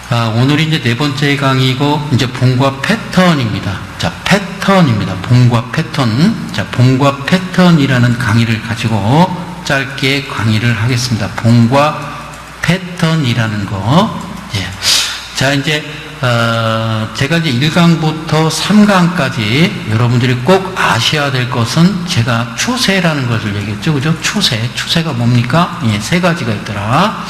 오늘이 이제 네 번째 강의고, 이제 봉과 패턴입니다. 자, 패턴입니다. 봉과 패턴. 자, 봉과 패턴이라는 강의를 가지고 짧게 강의를 하겠습니다. 봉과 패턴이라는 거. 예. 자, 이제, 제가 이제 1강부터 3강까지 여러분들이 꼭 아셔야 될 것은 제가 추세라는 것을 얘기했죠. 그죠? 추세. 추세가 뭡니까? 예, 세 가지가 있더라.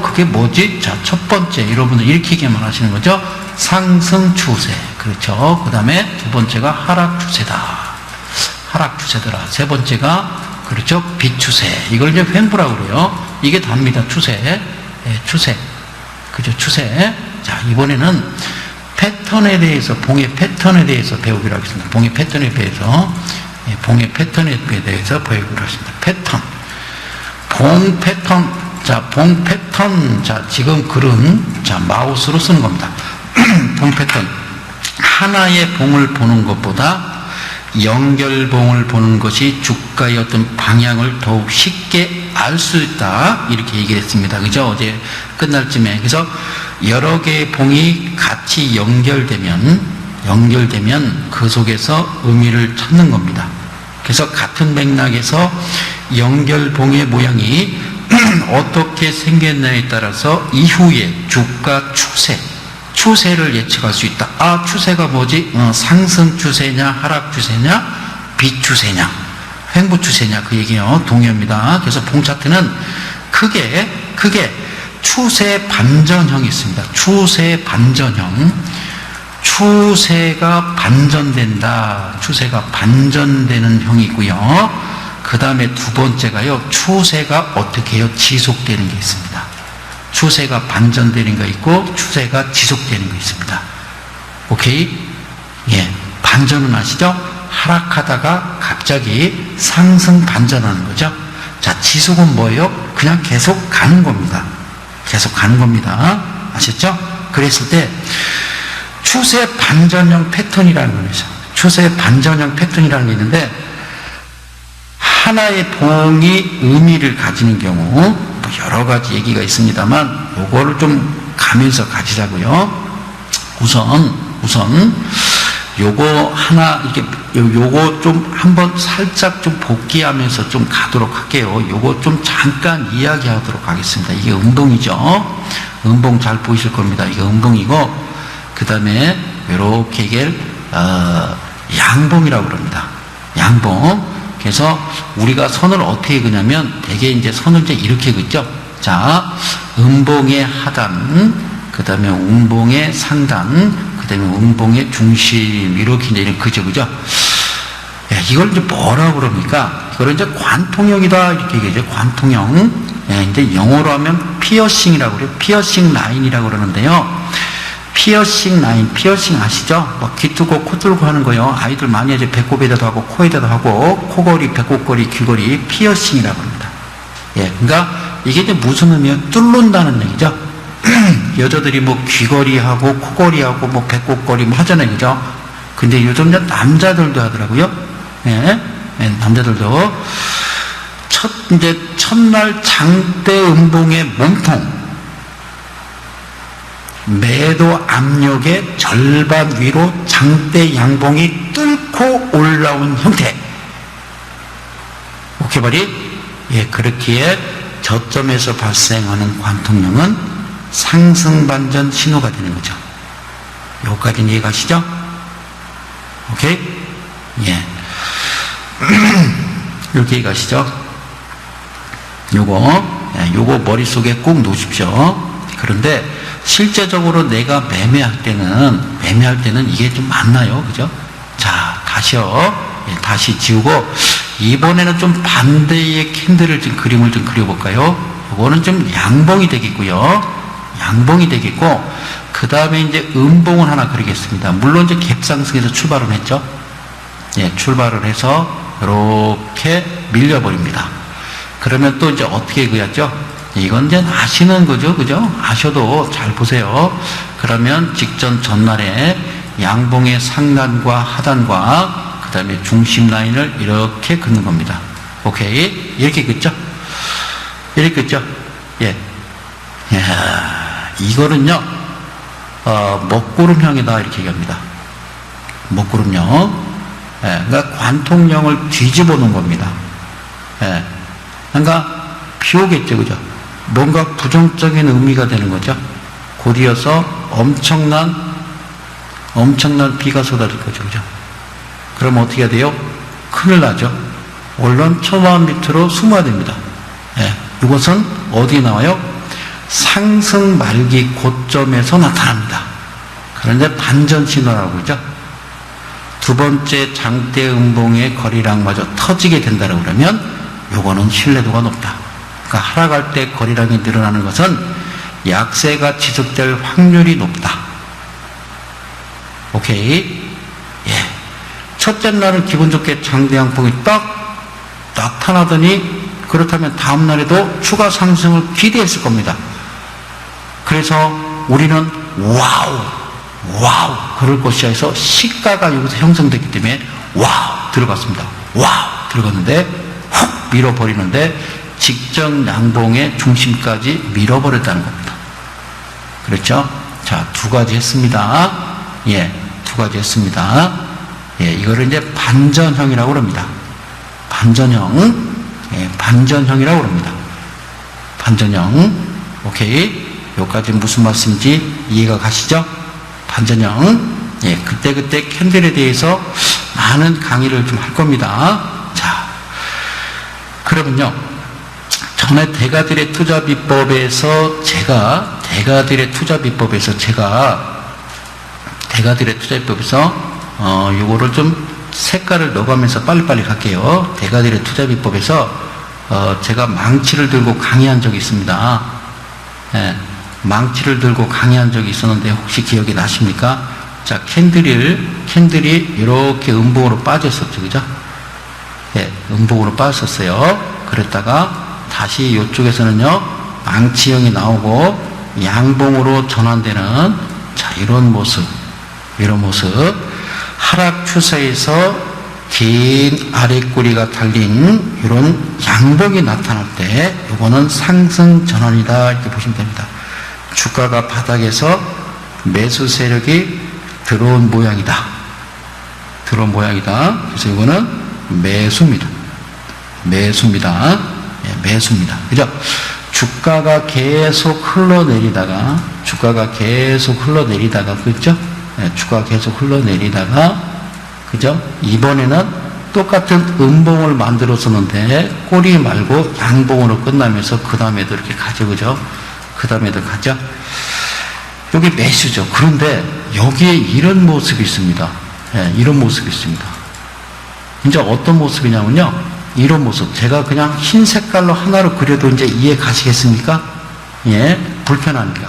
그게 뭐지? 자, 첫 번째. 여러분들 읽히기만 하시는 거죠? 상승 추세. 그렇죠. 그 다음에 두 번째가 하락 추세다. 하락 추세더라. 세 번째가, 그렇죠. 비추세. 이걸 이제 횡보라고 그래요. 이게 답니다. 추세. 예, 추세. 그죠? 추세. 자, 이번에는 패턴에 대해서, 봉의 패턴에 대해서 배우기로 하겠습니다. 봉의 패턴에 대해서, 예, 봉의 패턴에 대해서 배우기로 하겠습니다. 패턴. 봉 패턴. 자, 봉 패턴. 자, 지금 글은, 자, 마우스로 쓰는 겁니다. 봉 패턴. 하나의 봉을 보는 것보다 연결봉을 보는 것이 주가의 어떤 방향을 더욱 쉽게 알 수 있다. 이렇게 얘기를 했습니다. 그죠? 어제 끝날 쯤에. 그래서 여러 개의 봉이 같이 연결되면 그 속에서 의미를 찾는 겁니다. 그래서 같은 맥락에서 연결봉의 모양이 어떻게 생겼냐에 따라서 이후에 주가 추세를 예측할 수 있다. 추세가 뭐지? 상승 추세냐, 하락 추세냐, 비추세냐, 횡보 추세냐, 그 얘기예요. 동의합니다. 그래서 봉 차트는 크게 추세 반전형이 있습니다. 추세 반전형. 추세가 반전된다. 추세가 반전되는 형이 있고요. 그 다음에 두 번째가요, 추세가 어떻게 해요? 지속되는 게 있습니다. 추세가 반전되는 거 있고, 추세가 지속되는 거 있습니다. 오케이? 예. 반전은 아시죠? 하락하다가 갑자기 상승 반전하는 거죠. 자, 지속은 뭐예요? 그냥 계속 가는 겁니다. 계속 가는 겁니다. 아셨죠? 그랬을 때, 추세 반전형 패턴이라는 거 있어요. 추세 반전형 패턴이라는 게 있는데, 하나의 봉이 의미를 가지는 경우, 여러 가지 얘기가 있습니다만, 요거를 좀 가면서 가지자고요. 우선, 요거 하나, 요거 좀 한번 살짝 좀 복귀하면서 좀 가도록 할게요. 요거 좀 잠깐 이야기하도록 하겠습니다. 이게 음봉이죠. 음봉 잘 보이실 겁니다. 이게 음봉이고, 그 다음에, 요렇게 이게, 양봉이라고 그럽니다. 양봉. 그래서 우리가 선을 어떻게 그냐면, 대개 이제 선을 이제 이렇게 긋죠. 자, 음봉의 하단, 그 다음에 음봉의 상단, 그 다음에 음봉의 중심, 이렇게 이제 그죠, 그죠? 야, 이걸 이제 뭐라고 그럽니까? 이걸 이제 관통형이다, 이렇게 얘기하죠. 관통형. 예, 이제 영어로 하면 피어싱이라고 그래요. 피어싱 라인이라고 그러는데요. 피어싱 라인, 피어싱 아시죠? 뭐 귀 뚫고 코 뚫고 하는 거요. 아이들 많이 이제 배꼽에다도 하고 코에다도 하고 코걸이, 배꼽걸이, 귀걸이, 피어싱이라고 합니다. 예, 그러니까 이게 이제 무슨 의미예요? 뚫는다는 얘기죠. 여자들이 뭐 귀걸이하고 코걸이하고 뭐 배꼽걸이 뭐 하잖아요, 그죠? 근데 요즘 남자들도 하더라고요. 예, 예, 남자들도 첫날 장대 음봉의 몸통. 매도 압력의 절반 위로 장대 양봉이 뚫고 올라온 형태. 오케이, 버리? 예, 그렇기에 저점에서 발생하는 관통형은 상승 반전 신호가 되는 거죠. 여기까지는 이해가시죠? 오케이? 예. 이렇게 이해가시죠? 요거 머릿속에 꼭 놓으십시오. 그런데 실제적으로 내가 매매할 때는 이게 좀 맞나요? 그죠? 자, 다시요. 예, 다시 지우고, 이번에는 좀 반대의 캔들을 그림을 좀 그려볼까요? 이거는 좀 양봉이 되겠고요. 양봉이 되겠고, 그 다음에 이제 음봉을 하나 그리겠습니다. 물론 이제 갭상승에서 출발을 했죠. 예, 출발을 해서, 이렇게 밀려버립니다. 그러면 또 이제 어떻게 그렸죠? 이건 이제 아시는 거죠, 그죠? 아셔도 잘 보세요. 그러면 직전 전날에 양봉의 상단과 하단과 그 다음에 중심 라인을 이렇게 긋는 겁니다. 오케이? 이렇게 긋죠? 이렇게 긋죠? 예. 이거는요, 먹구름형이다 이렇게 얘기합니다. 먹구름형. 예, 그러니까 관통령을 뒤집어 놓은 겁니다. 예, 그러니까 비 오겠죠, 그죠? 뭔가 부정적인 의미가 되는 거죠. 곧이어서 엄청난 비가 쏟아질 거죠, 그죠? 그럼 어떻게 해야 돼요? 큰일 나죠. 얼른 처마 밑으로 숨어야 됩니다. 예, 이것은 어디에 나와요? 상승 말기 고점에서 나타납니다. 그런데 반전 신호라고 그러죠. 두 번째 장대 음봉의 거리랑마저 터지게 된다고 그러면 요거는 신뢰도가 높다. 그러니까 하락할 때 거리랑이 늘어나는 것은 약세가 지속될 확률이 높다. 오케이. 예. 첫째 날은 기분 좋게 장대 양봉이 딱 나타나더니 그렇다면 다음 날에도 추가 상승을 기대했을 겁니다. 그래서 우리는 와우 그럴 것이야 해서 시가가 여기서 형성됐기 때문에 와우 들어갔습니다. 와우 들어갔는데 훅 밀어버리는데 직전 양봉의 중심까지 밀어버렸다는 겁니다. 그렇죠? 자, 두 가지 했습니다. 예, 두 가지 했습니다. 예, 이거를 이제 반전형이라고 그럽니다. 반전형. 예, 반전형이라고 그럽니다. 반전형. 오케이. 여기까지 무슨 말씀인지 이해가 가시죠? 반전형. 예, 그때 캔들에 대해서 많은 강의를 좀 할 겁니다. 자, 그러면요. 전에 대가들의 투자비법에서 제가 요거를 좀 색깔을 넣어가면서 빨리빨리 갈게요. 대가들의 투자비법에서 제가 망치를 들고 강의한 적이 있습니다. 예, 망치를 들고 강의한 적이 있었는데 혹시 기억이 나십니까? 자, 캔들이 이렇게 음봉으로 빠졌었죠, 그죠? 예, 음봉으로 빠졌었어요. 그랬다가 다시 이쪽에서는요, 망치형이 나오고 양봉으로 전환되는 자, 이런 모습. 하락 추세에서 긴 아랫꼬리가 달린 이런 양봉이 나타날 때 이거는 상승 전환이다 이렇게 보시면 됩니다. 주가가 바닥에서 매수 세력이 들어온 모양이다. 그래서 이거는 매수입니다. 예, 매수입니다. 그죠? 주가가 계속 흘러내리다가 그죠? 예, 주가가 계속 흘러내리다가 그죠? 이번에는 똑같은 음봉을 만들었었는데 꼬리 말고 양봉으로 끝나면서 그 다음에도 이렇게 가죠, 그죠? 그 다음에도 가죠? 여기 매수죠. 그런데 여기에 이런 모습이 있습니다. 예, 이런 모습이 있습니다. 이제 어떤 모습이냐면요. 이런 모습. 제가 그냥 흰 색깔로 하나로 그려도 이제 이해 가시겠습니까? 예, 불편합니까?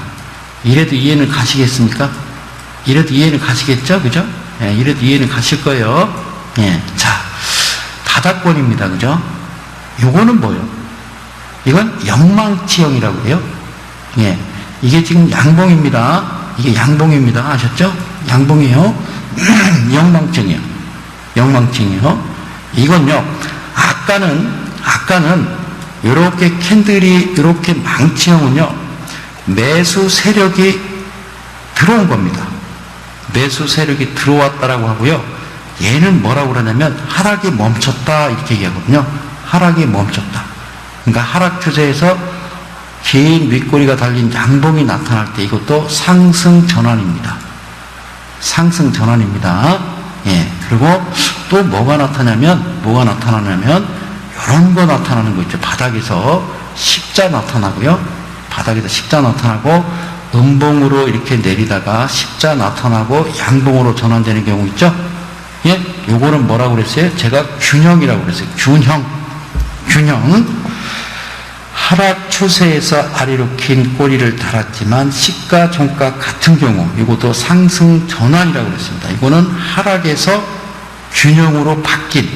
이래도 이해는 가시겠습니까? 이래도 이해는 가시겠죠? 그죠? 예, 이래도 이해는 가실 거예요. 예, 자, 바닥권입니다. 그죠? 요거는 뭐예요? 이건 영망치형이라고 해요. 예, 이게 지금 양봉입니다. 이게 양봉입니다. 아셨죠? 양봉이에요. 영망층이요. 이건요, 아까는 이렇게 캔들이 이렇게 망치형은요, 매수 세력이 들어온 겁니다. 매수 세력이 들어왔다라고 하고요. 얘는 뭐라고 그러냐면 하락이 멈췄다 이렇게 얘기하거든요. 하락이 멈췄다. 그러니까 하락 추세에서 긴 윗꼬리가 달린 양봉이 나타날 때 이것도 상승 전환입니다. 예. 그리고 또 뭐가 나타나냐면 이런 거 나타나는 거 있죠. 바닥에서 십자 나타나고요. 음봉으로 이렇게 내리다가 십자 나타나고 양봉으로 전환되는 경우 있죠. 예, 요거는 뭐라고 그랬어요? 제가 균형이라고 그랬어요. 균형. 하락 추세에서 아래로 긴 꼬리를 달았지만 시가 종가 같은 경우 이것도 상승 전환이라고 그랬습니다. 이거는 하락에서 균형으로 바뀐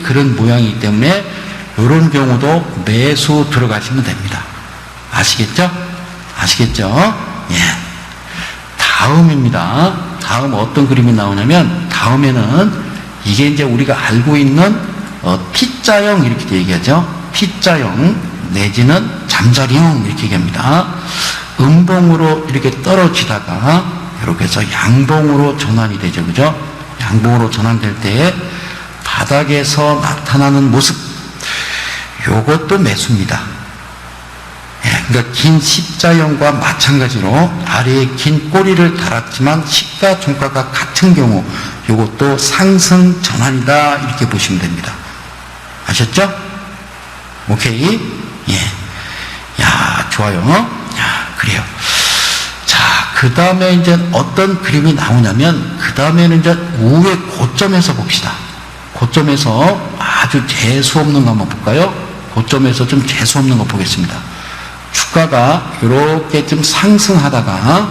그런 모양이기 때문에 이런 경우도 매수 들어가시면 됩니다. 아시겠죠? 예. 다음입니다. 다음 어떤 그림이 나오냐면 다음에는 이게 이제 우리가 알고 있는 T자형 이렇게 얘기하죠. T자형 내지는 잠자리형 이렇게 얘기합니다. 음봉으로 이렇게 떨어지다가 이렇게 해서 양봉으로 전환이 되죠. 그죠? 양봉으로 전환될 때 바닥에서 나타나는 모습, 요것도 매수입니다. 그러니까 긴 십자형과 마찬가지로 아래에 긴 꼬리를 달았지만 시가 종가가 같은 경우 요것도 상승 전환이다, 이렇게 보시면 됩니다. 아셨죠? 오케이? 예. 야, 좋아요. 야, 그래요. 자, 그 다음에 이제 어떤 그림이 나오냐면, 그 다음에는 이제 우회 고점에서 봅시다. 고점에서 아주 재수 없는 거 한번 볼까요? 고점에서 좀 재수 없는 거 보겠습니다. 주가가 이렇게 좀 상승하다가,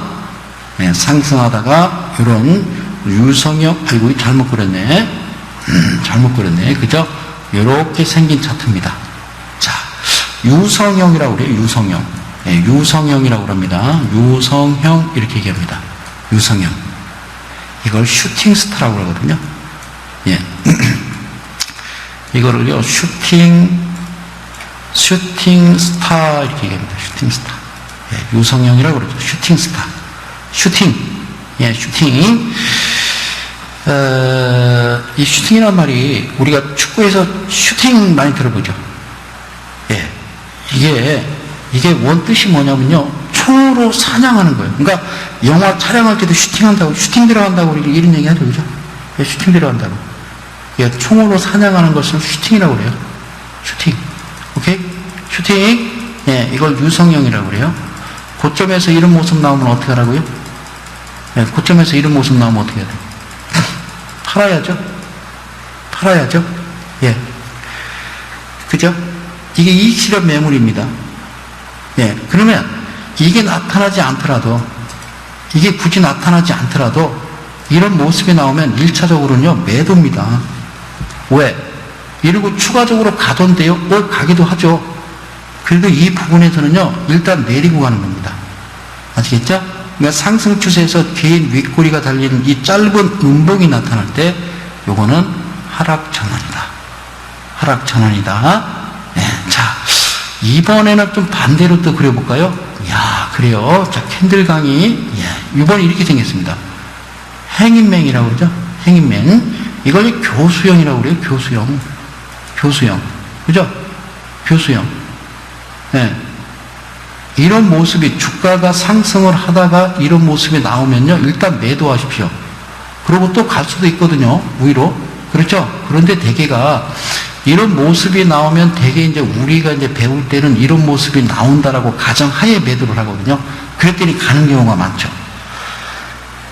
네, 상승하다가, 이런 유성형, 아이고, 잘못 그렸네. 잘못 그렸네. 그죠? 이렇게 생긴 차트입니다. 자, 유성형이라고 그래요. 유성형. 네, 유성형이라고 합니다. 유성형, 이렇게 얘기합니다. 유성형. 이걸 슈팅 스타라고 그러거든요. 예. 이거를요, 슈팅 스타, 이렇게 얘기합니다. 슈팅 스타. 예, 유성형이라고 그러죠. 슈팅 스타. 슈팅. 예, 슈팅. 이 슈팅이란 말이 우리가 축구에서 슈팅 많이 들어보죠. 예. 이게 원 뜻이 뭐냐면요, 총으로 사냥하는 거예요. 그러니까 영화 촬영할 때도 슈팅한다고, 슈팅 들어간다고 이런 얘기 하죠. 그죠? 예, 슈팅 들어간다고. 예, 총으로 사냥하는 것을 슈팅이라고 그래요. 슈팅. 오케이? 슈팅. 예, 이걸 유성형이라고 그래요. 고점에서 이런 모습 나오면 어떻게 하라고요? 예, 고점에서 이런 모습 나오면 어떻게 해야 돼요? 팔아야죠. 팔아야죠. 예. 그죠? 이게 이익 실현 매물입니다. 예. 그러면 이게 나타나지 않더라도, 이게 굳이 나타나지 않더라도 이런 모습이 나오면 1차적으로는요, 매도입니다. 왜? 이러고 추가적으로 가던데요? 가기도 하죠. 그래도 이 부분에서는요, 일단 내리고 가는 겁니다. 아시겠죠? 그러니까 상승 추세에서 긴 윗꼬리가 달린 이 짧은 음봉이 나타날 때 요거는 하락 전환이다. 하락 전환이다. 네, 자, 이번에는 좀 반대로 또 그려볼까요? 야, 그래요. 자, 캔들 강의. 예, 이번에 이렇게 생겼습니다. 행인맹이라고 그러죠? 행인맹. 이걸 교수형이라고 그래요. 교수형. 교수형. 그죠? 교수형. 네. 이런 모습이, 주가가 상승을 하다가 이런 모습이 나오면요, 일단 매도하십시오. 그리고 또 갈 수도 있거든요, 위로. 그렇죠? 그런데 대개가 이런 모습이 나오면 대개 이제 우리가 이제 배울 때는 이런 모습이 나온다라고 가정하에 매도를 하거든요. 그랬더니 가는 경우가 많죠.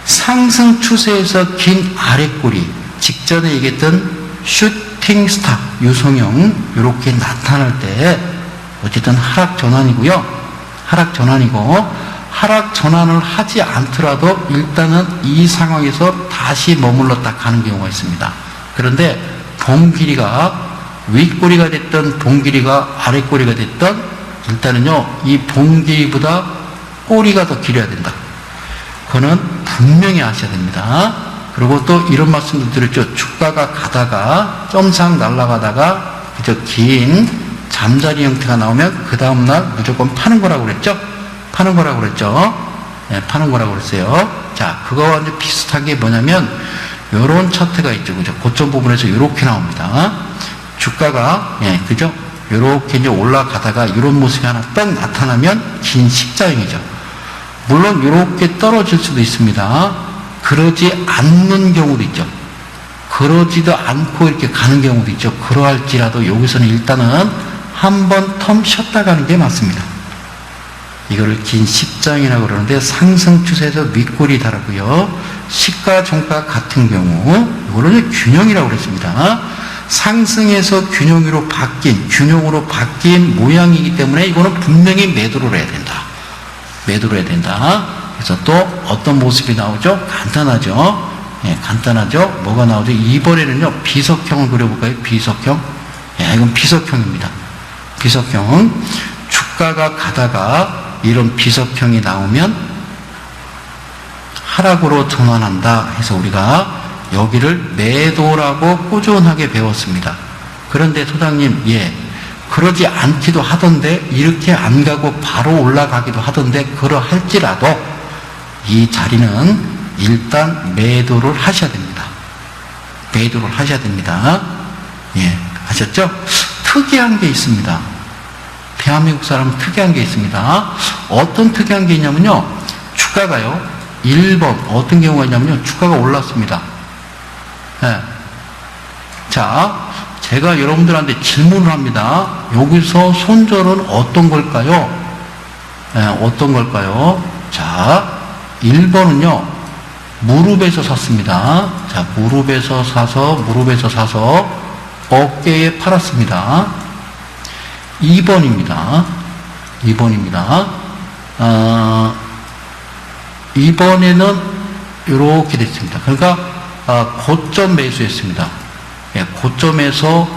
상승 추세에서 긴 아랫꼬리, 직전에 얘기했던 슈팅 스타, 유성형, 이렇게 나타날 때 어쨌든 하락 전환이고요. 하락 전환이고, 하락 전환을 하지 않더라도 일단은 이 상황에서 다시 머물렀다 가는 경우가 있습니다. 그런데 봉 길이가 윗꼬리가 됐던 봉 길이가 아랫꼬리가 됐던, 일단은요, 이 봉 길이보다 꼬리가 더 길어야 된다. 그거는 분명히 아셔야 됩니다. 그리고 또 이런 말씀도 드렸죠. 주가가 가다가 점상 날아가다가 그저 긴 잠자리 형태가 나오면 그 다음날 무조건 파는 거라고 그랬죠? 파는 거라고 그랬죠? 네, 파는 거라고 그랬어요. 자, 그거와 완전 비슷한 게 뭐냐면, 요런 차트가 있죠. 그죠? 고점 부분에서 요렇게 나옵니다. 주가가, 예, 그죠? 요렇게 이제 올라가다가 이런 모습이 하나 딱 나타나면 긴 십자형이죠. 물론 요렇게 떨어질 수도 있습니다. 그러지 않는 경우도 있죠. 그러지도 않고 이렇게 가는 경우도 있죠. 그러할지라도 여기서는 일단은 한번 텀 쉬었다 가는 게 맞습니다. 이거를 긴 십장이라고 그러는데, 상승 추세에서 윗꼬리 다르고요. 시가 종가 같은 경우 이거를 균형이라고 그랬습니다. 상승에서 균형으로 바뀐 모양이기 때문에 이거는 분명히 매도를 해야 된다. 매도를 해야 된다. 그래서 또 어떤 모습이 나오죠? 간단하죠. 예, 간단하죠. 뭐가 나오죠? 이번에는요, 비석형을 그려볼까요? 비석형. 예, 이건 비석형입니다. 비석형. 주가가 가다가 이런 비석형이 나오면 하락으로 전환한다 해서 우리가 여기를 매도라고 꾸준하게 배웠습니다. 그런데 소장님, 예, 그러지 않기도 하던데 이렇게 안 가고 바로 올라가기도 하던데 그러할지라도 이 자리는 일단 매도를 하셔야 됩니다. 매도를 하셔야 됩니다. 예, 아셨죠? 특이한 게 있습니다. 대한민국 사람은 특이한 게 있습니다. 어떤 특이한 게 있냐면요. 주가가요. 1번 어떤 경우가 있냐면요. 주가가 올랐습니다. 예. 자, 제가 여러분들한테 질문을 합니다. 여기서 손절은 어떤 걸까요? 예, 어떤 걸까요? 자, 1번은요. 무릎에서 샀습니다. 자, 무릎에서 사서 어깨에 팔았습니다. 2번입니다. 2번에는 이렇게 됐습니다. 그러니까 고점 매수했습니다. 예, 고점에서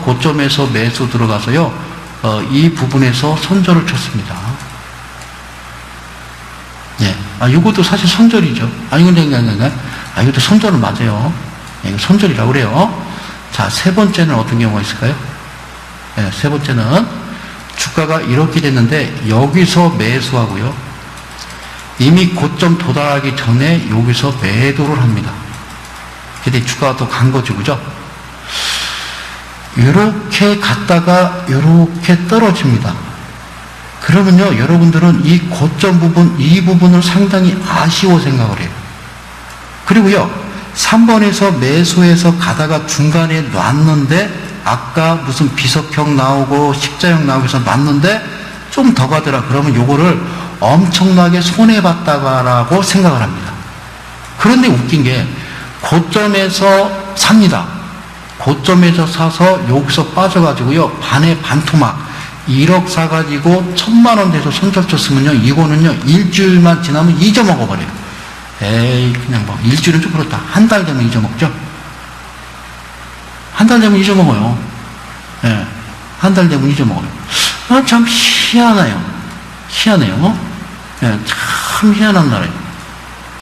매수 들어가서요. 이 부분에서 손절을 쳤습니다. 예, 이것도 사실 손절이죠. 이것도 손절은 맞아요. 예, 이거 손절이라고 그래요. 자, 세 번째는 어떤 경우가 있을까요? 예, 세 번째는 주가가 이렇게 됐는데 여기서 매수하고요. 이미 고점 도달하기 전에 여기서 매도를 합니다. 근데 주가가 또 간 거죠, 그죠? 이렇게 갔다가 이렇게 떨어집니다. 그러면요, 여러분들은 이 고점 부분, 이 부분을 상당히 아쉬워 생각을 해요. 그리고요, 3번에서 매수해서 가다가 중간에 놨는데, 아까 무슨 비석형 나오고 십자형 나오고 해서 놨는데, 좀 더 가더라. 그러면 요거를 엄청나게 손해봤다라고 생각을 합니다. 그런데 웃긴 게, 고점에서 삽니다. 고점에서 사서 여기서 빠져가지고요, 반에 반토막. 1억 사가지고 1,000만 원 돼서 손절 쳤으면요, 이거는요, 일주일만 지나면 잊어먹어버려요. 에이, 그냥 뭐, 일주일은 좀 그렇다. 한 달 되면 잊어먹죠? 한 달 되면 잊어먹어요. 예. 한 달 되면 잊어먹어요. 참 희한해요. 예, 참 희한한 나라예요.